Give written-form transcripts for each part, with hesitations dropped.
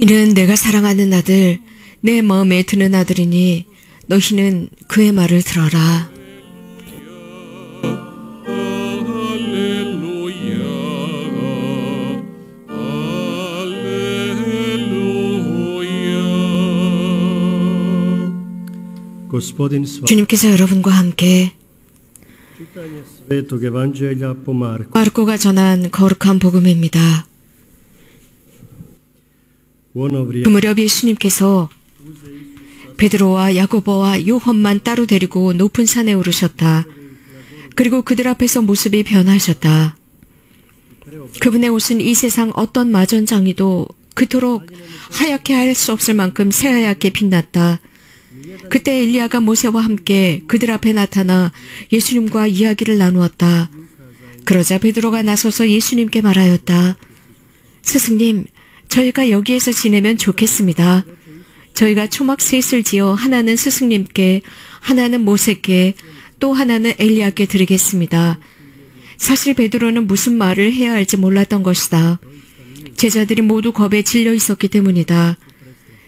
이는 내가 사랑하는 아들, 내 마음에 드는 아들이니 너희는 그의 말을 들어라. 주님께서 여러분과 함께 마르코가 전한 거룩한 복음입니다. 그 무렵 예수님께서 베드로와 야고보와 요한만 따로 데리고 높은 산에 오르셨다. 그리고 그들 앞에서 모습이 변하셨다. 그분의 옷은 이 세상 어떤 마전장이도 그토록 하얗게 할 수 없을 만큼 새하얗게 빛났다. 그때 엘리야가 모세와 함께 그들 앞에 나타나 예수님과 이야기를 나누었다. 그러자 베드로가 나서서 예수님께 말하였다. 스승님, 저희가 여기에서 지내면 좋겠습니다. 저희가 초막 셋을 지어 하나는 스승님께, 하나는 모세께, 또 하나는 엘리야께 드리겠습니다. 사실 베드로는 무슨 말을 해야 할지 몰랐던 것이다. 제자들이 모두 겁에 질려 있었기 때문이다.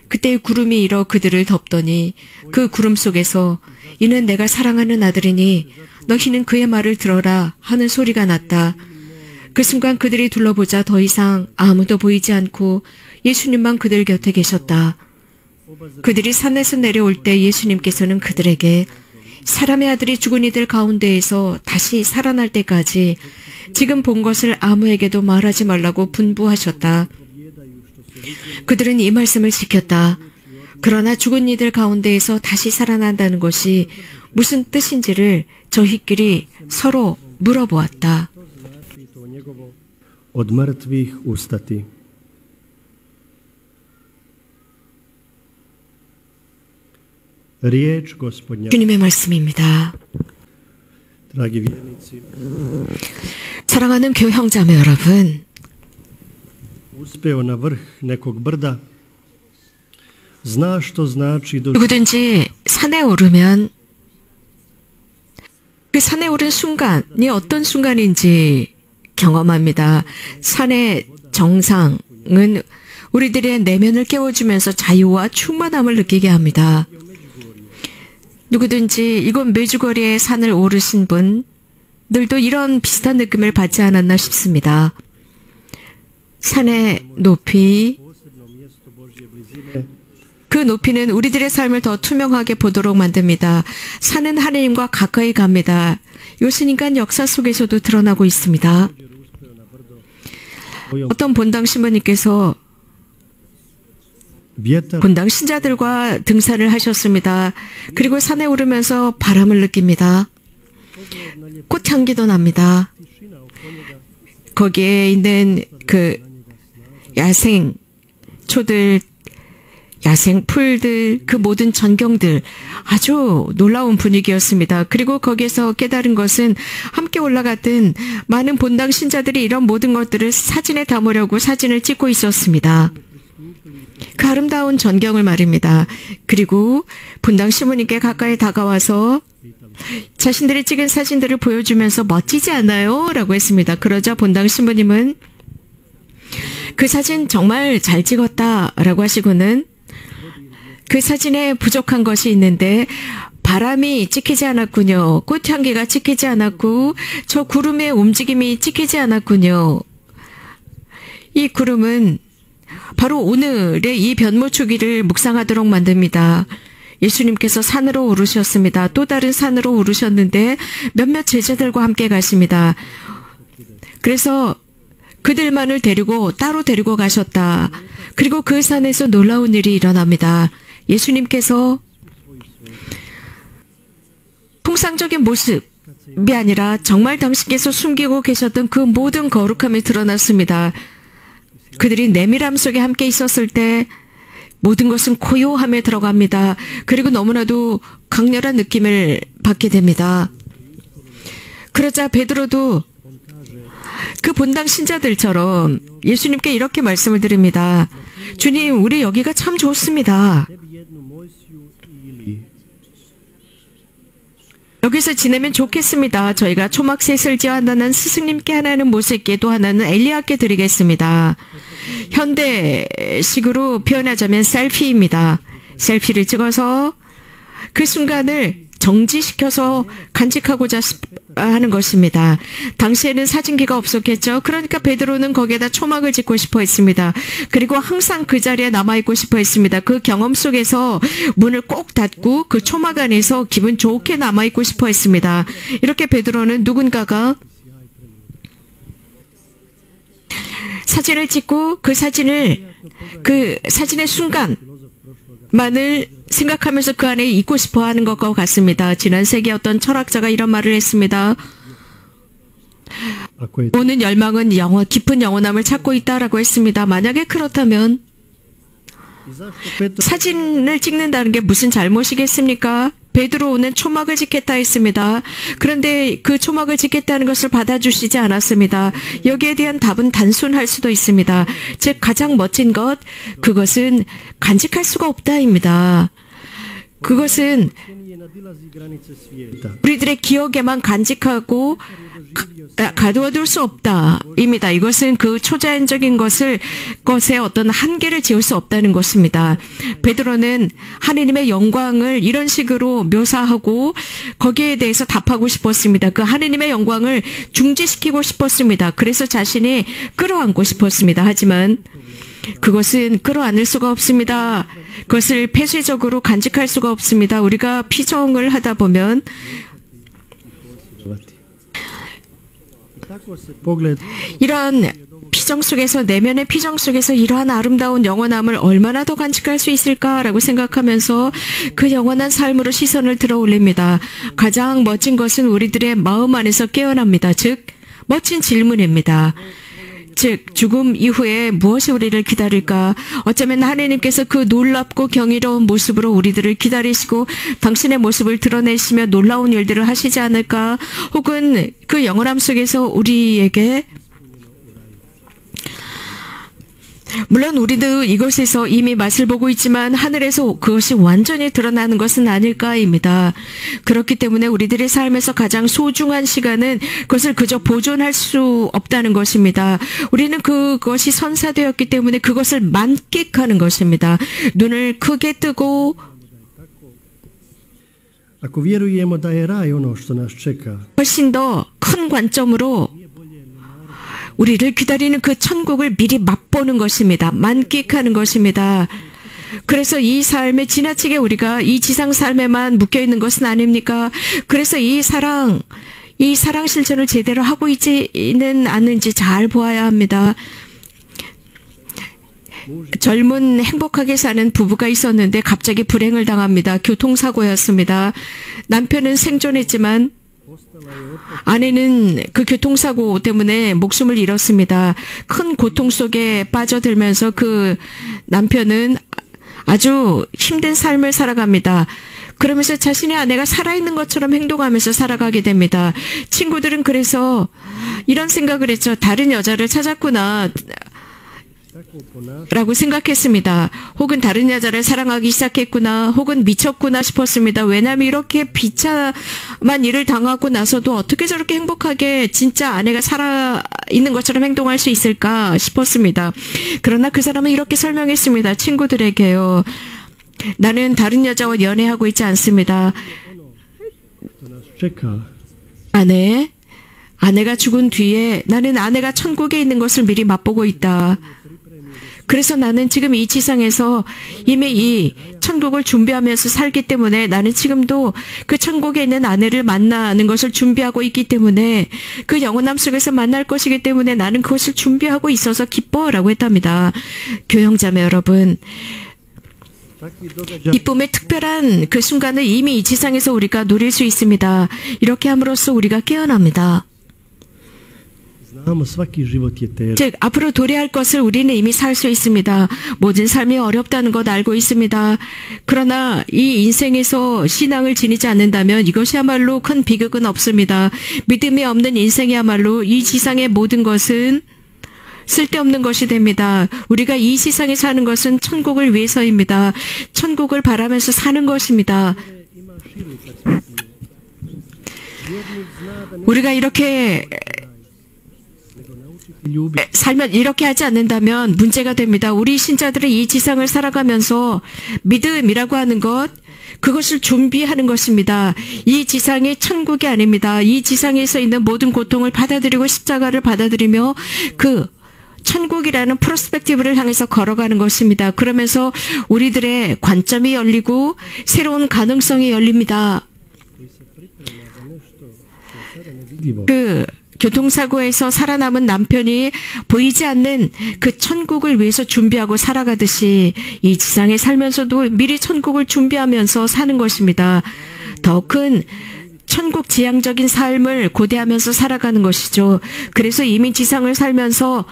그때 구름이 일어 그들을 덮더니 그 구름 속에서 이는 내가 사랑하는 아들이니 너희는 그의 말을 들어라 하는 소리가 났다. 그 순간 그들이 둘러보자 더 이상 아무도 보이지 않고 예수님만 그들 곁에 계셨다. 그들이 산에서 내려올 때 예수님께서는 그들에게 사람의 아들이 죽은 이들 가운데에서 다시 살아날 때까지 지금 본 것을 아무에게도 말하지 말라고 분부하셨다. 그들은 이 말씀을 지켰다. 그러나 죽은 이들 가운데에서 다시 살아난다는 것이 무슨 뜻인지를 저희끼리 서로 물어보았다. 주님의 말씀입니다. 사랑하는 교회 형제자매 여러분, 누구든지 산에 오르면 그 산에 오른 순간이 어떤 순간인지 경험합니다. 산의 정상은 우리들의 내면을 깨워주면서 자유와 충만함을 느끼게 합니다. 누구든지 이곳 메주거리의 산을 오르신 분들도 이런 비슷한 느낌을 받지 않았나 싶습니다. 산의 높이, 그 높이는 우리들의 삶을 더 투명하게 보도록 만듭니다. 산은 하나님과 가까이 갑니다. 이것은 인간 역사 속에서도 드러나고 있습니다. 어떤 본당 신부님께서 본당 신자들과 등산을 하셨습니다. 그리고 산에 오르면서 바람을 느낍니다. 꽃향기도 납니다. 거기에 있는 그 야생 초들, 야생 풀들, 그 모든 전경들 아주 놀라운 분위기였습니다. 그리고 거기에서 깨달은 것은 함께 올라갔던 많은 본당 신자들이 이런 모든 것들을 사진에 담으려고 사진을 찍고 있었습니다. 그 아름다운 전경을 말입니다. 그리고 본당 신부님께 가까이 다가와서 자신들이 찍은 사진들을 보여주면서 멋지지 않아요? 라고 했습니다. 그러자 본당 신부님은 그 사진 정말 잘 찍었다 라고 하시고는 그 사진에 부족한 것이 있는데 바람이 찍히지 않았군요. 꽃향기가 찍히지 않았고 저 구름의 움직임이 찍히지 않았군요. 이 구름은 바로 오늘의 이 변모주기를 묵상하도록 만듭니다. 예수님께서 산으로 오르셨습니다. 또 다른 산으로 오르셨는데 몇몇 제자들과 함께 가십니다. 그래서 그들만을 데리고 따로 데리고 가셨다. 그리고 그 산에서 놀라운 일이 일어납니다. 예수님께서 통상적인 모습이 아니라 정말 당신께서 숨기고 계셨던 그 모든 거룩함이 드러났습니다. 그들이 내밀함 속에 함께 있었을 때 모든 것은 고요함에 들어갑니다. 그리고 너무나도 강렬한 느낌을 받게 됩니다. 그러자 베드로도 그 본당 신자들처럼 예수님께 이렇게 말씀을 드립니다. 주님, 우리 여기가 참 좋습니다. 여기서 지내면 좋겠습니다. 저희가 초막셋을 지어 하나는 스승님께, 하나는 모세께, 또 하나는 엘리야께 드리겠습니다. 현대식으로 표현하자면 셀피입니다. 셀피를 찍어서 그 순간을 정지시켜서 간직하고자 하는 것입니다. 당시에는 사진기가 없었겠죠. 그러니까 베드로는 거기에다 초막을 짓고 싶어 했습니다. 그리고 항상 그 자리에 남아있고 싶어 했습니다. 그 경험 속에서 문을 꼭 닫고 그 초막 안에서 기분 좋게 남아있고 싶어 했습니다. 이렇게 베드로는 누군가가 사진을 찍고 그 사진의 순간만을 생각하면서 그 안에 있고 싶어 하는 것과 같습니다. 지난 세기 어떤 철학자가 이런 말을 했습니다. 오는 열망은 깊은 영원함을 찾고 있다라고 했습니다. 만약에 그렇다면 사진을 찍는다는 게 무슨 잘못이겠습니까? 베드로는 초막을 짓겠다 했습니다. 그런데 그 초막을 짓겠다는 것을 받아주시지 않았습니다. 여기에 대한 답은 단순할 수도 있습니다. 즉 가장 멋진 것, 그것은 간직할 수가 없다입니다. 그것은 우리들의 기억에만 간직하고 가둬둘 수 없다입니다. 이것은 그 초자연적인 것에 어떤 한계를 지을 수 없다는 것입니다. 베드로는 하느님의 영광을 이런 식으로 묘사하고 거기에 대해서 답하고 싶었습니다. 그 하느님의 영광을 중지시키고 싶었습니다. 그래서 자신이 끌어안고 싶었습니다. 하지만 그것은 끌어안을 수가 없습니다. 그것을 폐쇄적으로 간직할 수가 없습니다. 우리가 피정을 하다 보면 이런 피정 속에서, 내면의 피정 속에서 이러한 아름다운 영원함을 얼마나 더 간직할 수 있을까라고 생각하면서 그 영원한 삶으로 시선을 들어 올립니다. 가장 멋진 것은 우리들의 마음 안에서 깨어납니다. 즉 멋진 질문입니다. 즉 죽음 이후에 무엇이 우리를 기다릴까? 어쩌면 하나님께서 그 놀랍고 경이로운 모습으로 우리들을 기다리시고 당신의 모습을 드러내시며 놀라운 일들을 하시지 않을까? 혹은 그 영원함 속에서 우리에게, 물론 우리도 이곳에서 이미 맛을 보고 있지만 하늘에서 그것이 완전히 드러나는 것은 아닐까입니다. 그렇기 때문에 우리들의 삶에서 가장 소중한 시간은 그것을 그저 보존할 수 없다는 것입니다. 우리는 그것이 선사되었기 때문에 그것을 만끽하는 것입니다. 눈을 크게 뜨고 훨씬 더 큰 관점으로 우리를 기다리는 그 천국을 미리 맛보는 것입니다. 만끽하는 것입니다. 그래서 이 삶에 지나치게 우리가 이 지상 삶에만 묶여있는 것은 아닙니까? 그래서 이 사랑 실천을 제대로 하고 있지는 않는지 잘 보아야 합니다. 젊은 행복하게 사는 부부가 있었는데 갑자기 불행을 당합니다. 교통사고였습니다. 남편은 생존했지만 아내는 그 교통사고 때문에 목숨을 잃었습니다. 큰 고통 속에 빠져들면서 그 남편은 아주 힘든 삶을 살아갑니다. 그러면서 자신의 아내가 살아있는 것처럼 행동하면서 살아가게 됩니다. 친구들은 그래서 이런 생각을 했죠. 다른 여자를 찾았구나 라고 생각했습니다. 혹은 다른 여자를 사랑하기 시작했구나, 혹은 미쳤구나 싶었습니다. 왜냐하면 이렇게 비참한 일을 당하고 나서도 어떻게 저렇게 행복하게 진짜 아내가 살아있는 것처럼 행동할 수 있을까 싶었습니다. 그러나 그 사람은 이렇게 설명했습니다. 친구들에게요. 나는 다른 여자와 연애하고 있지 않습니다. 아내가 죽은 뒤에 나는 아내가 천국에 있는 것을 미리 맛보고 있다. 그래서 나는 지금 이 지상에서 이미 이 천국을 준비하면서 살기 때문에 나는 지금도 그 천국에 있는 아내를 만나는 것을 준비하고 있기 때문에 그 영원함 속에서 만날 것이기 때문에 나는 그것을 준비하고 있어서 기뻐라고 했답니다. 교형자매 여러분, 기쁨의 특별한 그 순간을 이미 이 지상에서 우리가 누릴 수 있습니다. 이렇게 함으로써 우리가 깨어납니다. 즉 앞으로 도래할 것을 우리는 이미 살 수 있습니다. 모든 삶이 어렵다는 것 알고 있습니다. 그러나 이 인생에서 신앙을 지니지 않는다면 이것이야말로 큰 비극은 없습니다. 믿음이 없는 인생이야말로 이 지상의 모든 것은 쓸데없는 것이 됩니다. 우리가 이 세상에 사는 것은 천국을 위해서입니다. 천국을 바라면서 사는 것입니다. 우리가 이렇게 살면 이렇게 하지 않는다면 문제가 됩니다. 우리 신자들은 이 지상을 살아가면서 믿음이라고 하는 것, 그것을 준비하는 것입니다. 이 지상이 천국이 아닙니다. 이 지상에서 있는 모든 고통을 받아들이고 십자가를 받아들이며 그 천국이라는 프로스펙티브를 향해서 걸어가는 것입니다. 그러면서 우리들의 관점이 열리고 새로운 가능성이 열립니다. 교통사고에서 살아남은 남편이 보이지 않는 그 천국을 위해서 준비하고 살아가듯이 이 지상에 살면서도 미리 천국을 준비하면서 사는 것입니다. 더 큰 천국 지향적인 삶을 고대하면서 살아가는 것이죠. 그래서 이미 지상을 살면서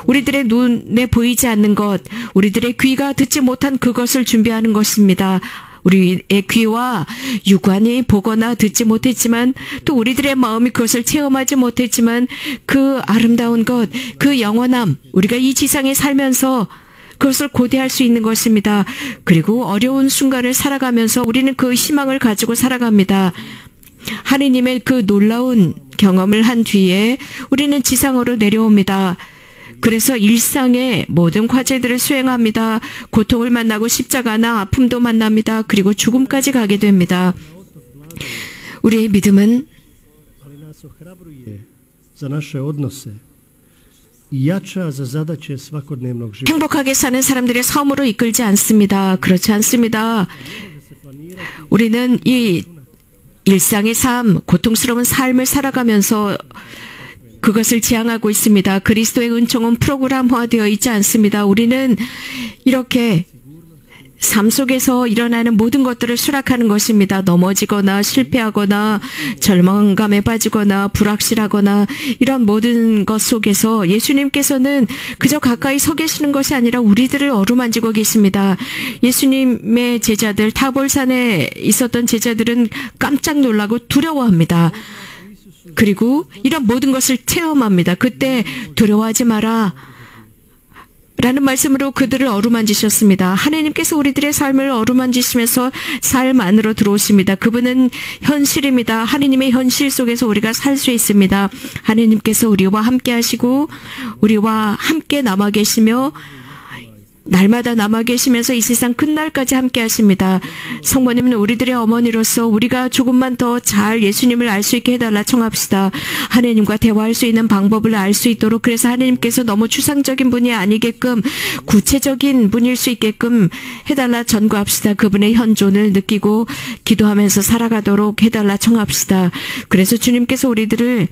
우리들의 눈에 보이지 않는 것, 우리들의 귀가 듣지 못한 그것을 준비하는 것입니다. 우리의 귀와 육안이 보거나 듣지 못했지만 또 우리들의 마음이 그것을 체험하지 못했지만 그 아름다운 것, 그 영원함, 우리가 이 지상에 살면서 그것을 고대할 수 있는 것입니다. 그리고 어려운 순간을 살아가면서 우리는 그 희망을 가지고 살아갑니다. 하느님의 그 놀라운 경험을 한 뒤에 우리는 지상으로 내려옵니다. 그래서 일상의 모든 과제들을 수행합니다. 고통을 만나고 십자가나 아픔도 만납니다. 그리고 죽음까지 가게 됩니다. 우리의 믿음은 행복하게 사는 사람들의 삶으로 이끌지 않습니다. 그렇지 않습니다. 우리는 이 일상의 삶, 고통스러운 삶을 살아가면서 그것을 지향하고 있습니다. 그리스도의 은총은 프로그램화되어 있지 않습니다. 우리는 이렇게 삶 속에서 일어나는 모든 것들을 수락하는 것입니다. 넘어지거나 실패하거나 절망감에 빠지거나 불확실하거나 이런 모든 것 속에서 예수님께서는 그저 가까이 서 계시는 것이 아니라 우리들을 어루만지고 계십니다. 예수님의 제자들, 타볼산에 있었던 제자들은 깜짝 놀라고 두려워합니다. 그리고 이런 모든 것을 체험합니다. 그때 두려워하지 마라 라는 말씀으로 그들을 어루만지셨습니다. 하나님께서 우리들의 삶을 어루만지시면서 삶 안으로 들어오십니다. 그분은 현실입니다. 하나님의 현실 속에서 우리가 살 수 있습니다. 하나님께서 우리와 함께 하시고 우리와 함께 남아 계시며 날마다 남아 계시면서 이 세상 끝날까지 함께 하십니다. 성모님은 우리들의 어머니로서 우리가 조금만 더 잘 예수님을 알 수 있게 해달라 청합시다. 하나님과 대화할 수 있는 방법을 알 수 있도록, 그래서 하나님께서 너무 추상적인 분이 아니게끔 구체적인 분일 수 있게끔 해달라 전구합시다. 그분의 현존을 느끼고 기도하면서 살아가도록 해달라 청합시다. 그래서 주님께서 우리들을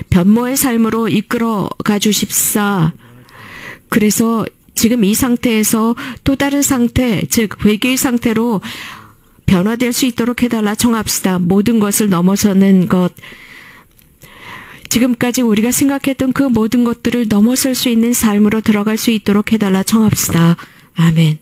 변모의 삶으로 이끌어 가주십사. 그래서 지금 이 상태에서 또 다른 상태, 즉 회개의 상태로 변화될 수 있도록 해달라 청합시다. 모든 것을 넘어서는 것, 지금까지 우리가 생각했던 그 모든 것들을 넘어설 수 있는 삶으로 들어갈 수 있도록 해달라 청합시다. 아멘.